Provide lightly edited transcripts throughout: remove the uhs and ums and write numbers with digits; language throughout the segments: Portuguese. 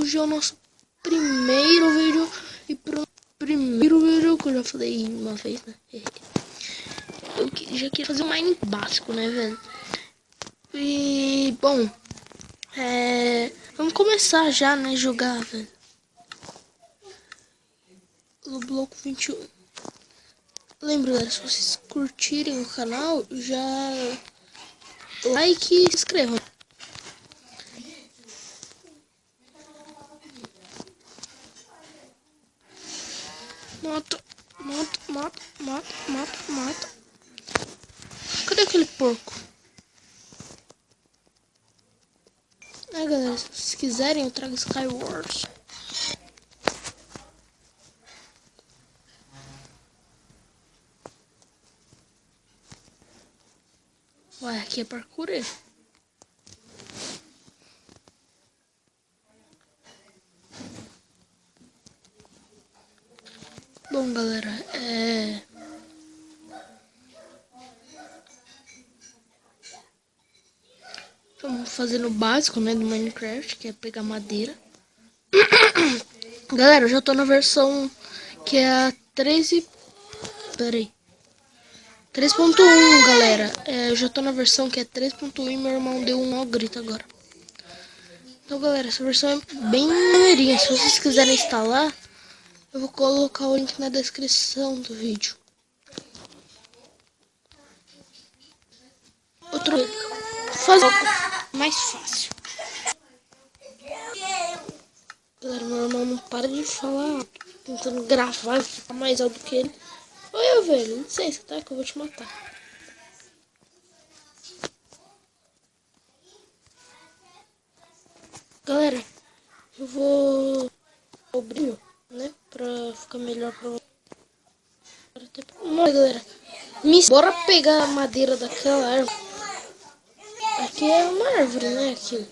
hoje é o nosso primeiro vídeo. E pro primeiro vídeo, que eu já falei uma vez, né? Eu já queria fazer um Mine básico, né, velho? E, bom, vamos começar já, né, jogar, velho. No bloco 21. Lembra, galera, se vocês curtirem o canal, já like e se inscrevam. Mata, mata, mata, mata, mata, mata. Cadê aquele porco? Galera, se vocês quiserem eu trago Skywars. Ué, aqui é parkour. Bom, galera, vamos fazer no básico, né, do Minecraft, que é pegar madeira. Galera, eu já tô na versão que é a 13... Peraí. 3.1, galera. Eu já tô na versão que é 3.1 e meu irmão deu um mau grito agora. Então, galera, essa versão é bem maneirinha. Se vocês quiserem instalar, eu vou colocar o link na descrição do vídeo. Outro faz algo mais fácil. Galera, meu irmão não para de falar, tentando gravar, ficar mais alto que ele. Oi, velho, licença, tá? Que eu vou te matar. Galera, eu vou abrir, né? Pra ficar melhor pra você. Galera, bora pegar a madeira daquela árvore. Aqui é uma árvore, né? Aqui.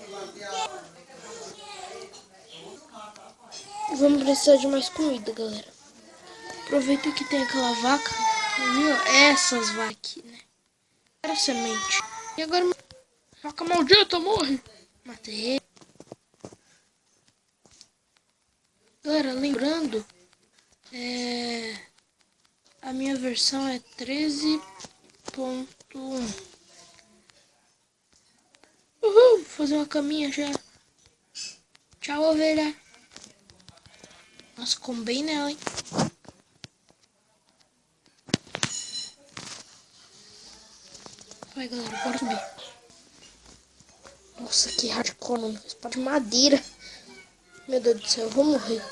Vamos precisar de mais comida, galera. Aproveita que tem aquela vaca. Viu? Essas vacas aqui, né? Era semente. E agora, vaca maldita, morre. Matei. Galera, lembrando, a minha versão é 13.1. Uhul, vou fazer uma caminha já. Tchau, ovelha. Nossa, como bem nela, hein? Vai, galera, bora subir. Nossa, que hardcore, mano. Espada de madeira. Meu Deus do céu, eu vou morrer.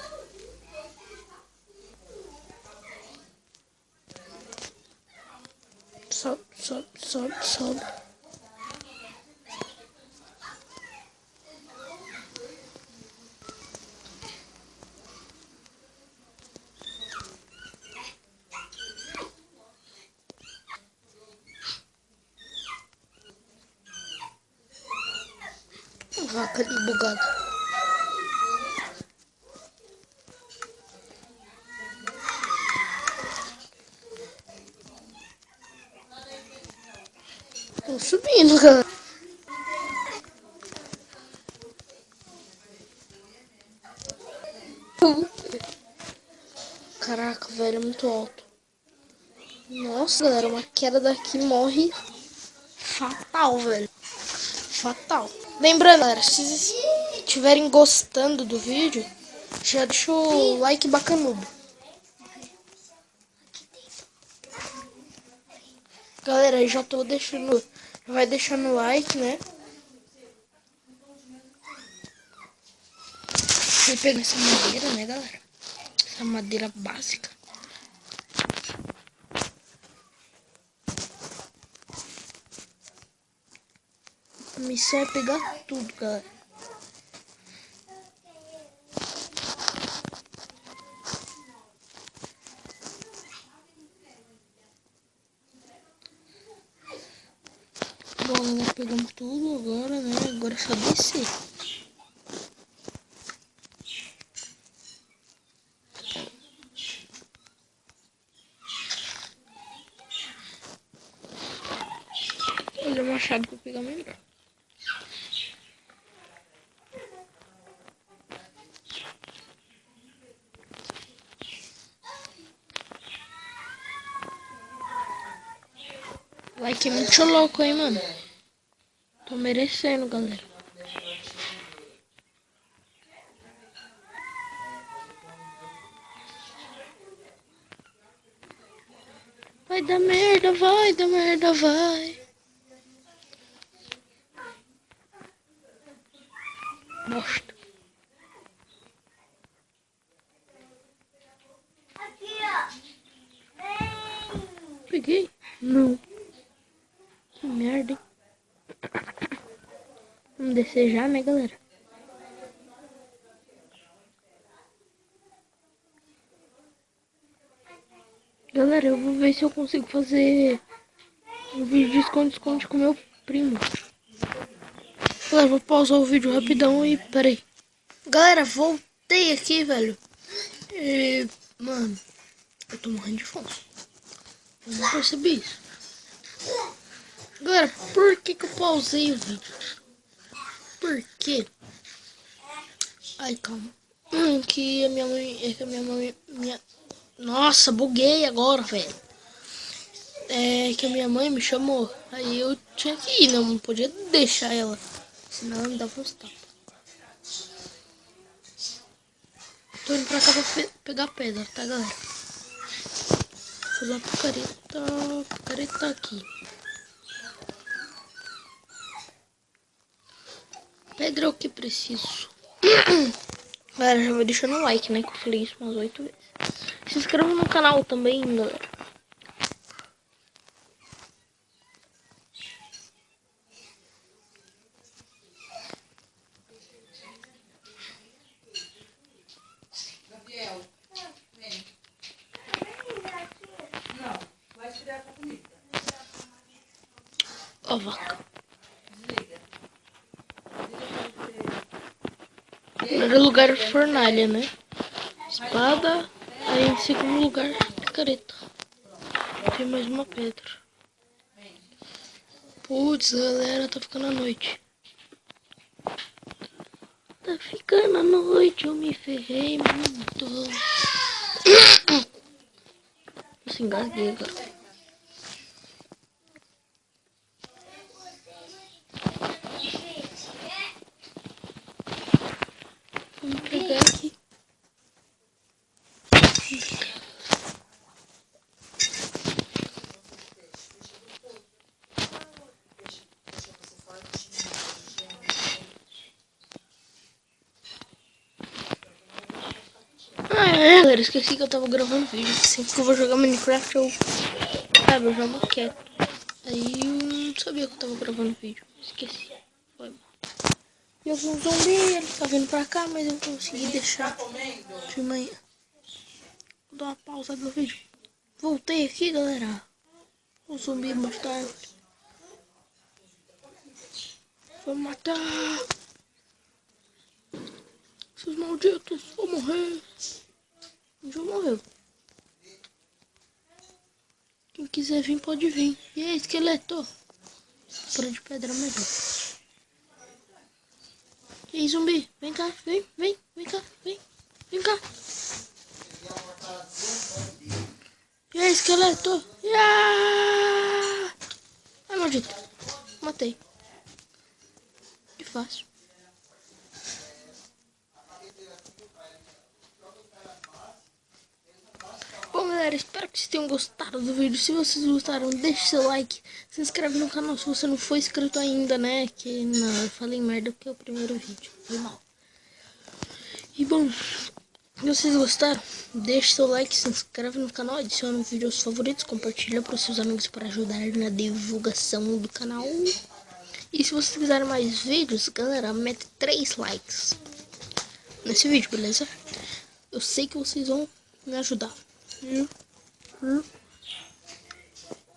Sobe, sobe, sobe, sobe. Vaca ali bugada. Tô subindo, galera. Caraca, velho, é muito alto. Nossa, galera, uma queda daqui morre fatal, velho. Fatal. Lembrando, galera, se vocês estiverem gostando do vídeo, já deixa o like bacanudo. Galera, já tô deixando, vai deixando o like, né? Vou pegar essa madeira, né, galera? Essa madeira básica. A missão é pegar tudo, galera. Bom, galera, pegamos tudo agora, né? Agora é só descer. Olha o machado pra pegar melhor. Like muito louco, hein, mano. Tô merecendo, galera. Vai dar merda, vai dar merda, vai. Bosta. Peguei? Não. Que merda, hein? Vamos descer já, né, galera? Galera, eu vou ver se eu consigo fazer um vídeo de esconde-esconde com meu primo. Galera, vou pausar o vídeo rapidão e... Peraí. Galera, voltei aqui, velho. Mano, eu tô morrendo de fome. Eu não percebi isso. Galera, por que eu pausei o vídeo? Por quê? Ai, calma. Que a minha mãe... É que a minha mãe... Nossa, buguei agora, velho. É que a minha mãe me chamou. Aí eu tinha que ir, não podia deixar ela. Senão ela me dava uns tapas. Tô indo pra cá pra pegar pedra, tá, galera? Vou fazer uma picareta aqui. Pedra é o que preciso. Galera, já vai deixando o like, né? Que eu falei isso umas 8 vezes. Se inscreva no canal também, galera. Ó, vaca. Primeiro lugar, fornalha, né? Espada. Aí em segundo lugar, picareta. Tem mais uma pedra. Putz, galera, tá ficando a noite. Tá ficando a noite, eu me ferrei muito. Nossa, engasguei agora. Vamos pegar aqui. Galera, esqueci que eu tava gravando vídeo. Sempre que eu vou jogar Minecraft, eu jogo quieto. Aí eu não sabia que eu tava gravando vídeo. Esqueci. Foi mal. E eu vi um zumbi, ele tá vindo pra cá, mas eu consegui deixar de manhã. Vou dar uma pausa no vídeo. Voltei aqui, galera. O zumbi embaixo da árvore. Vou matar. Seus malditos, vou morrer. Já morreu. Quem quiser vir, pode vir. E aí, esqueleto? Para de pedra melhor. E aí, zumbi? Vem cá, vem cá, vem cá. E aí, esqueleto? Ai, maldito. Matei. Que fácil. Bom, galera, espero que vocês tenham gostado do vídeo. Se vocês gostaram, deixe seu like. Se inscreve no canal se você não for inscrito ainda, né? Que não, eu falei merda porque é o primeiro vídeo. Foi mal. E bom, se vocês gostaram, deixe seu like, se inscreve no canal, adicione um vídeo aos favoritos, compartilha para os seus amigos para ajudar na divulgação do canal. E se vocês quiserem mais vídeos, galera, mete 3 likes nesse vídeo, beleza? Eu sei que vocês vão me ajudar.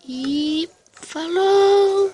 E falou!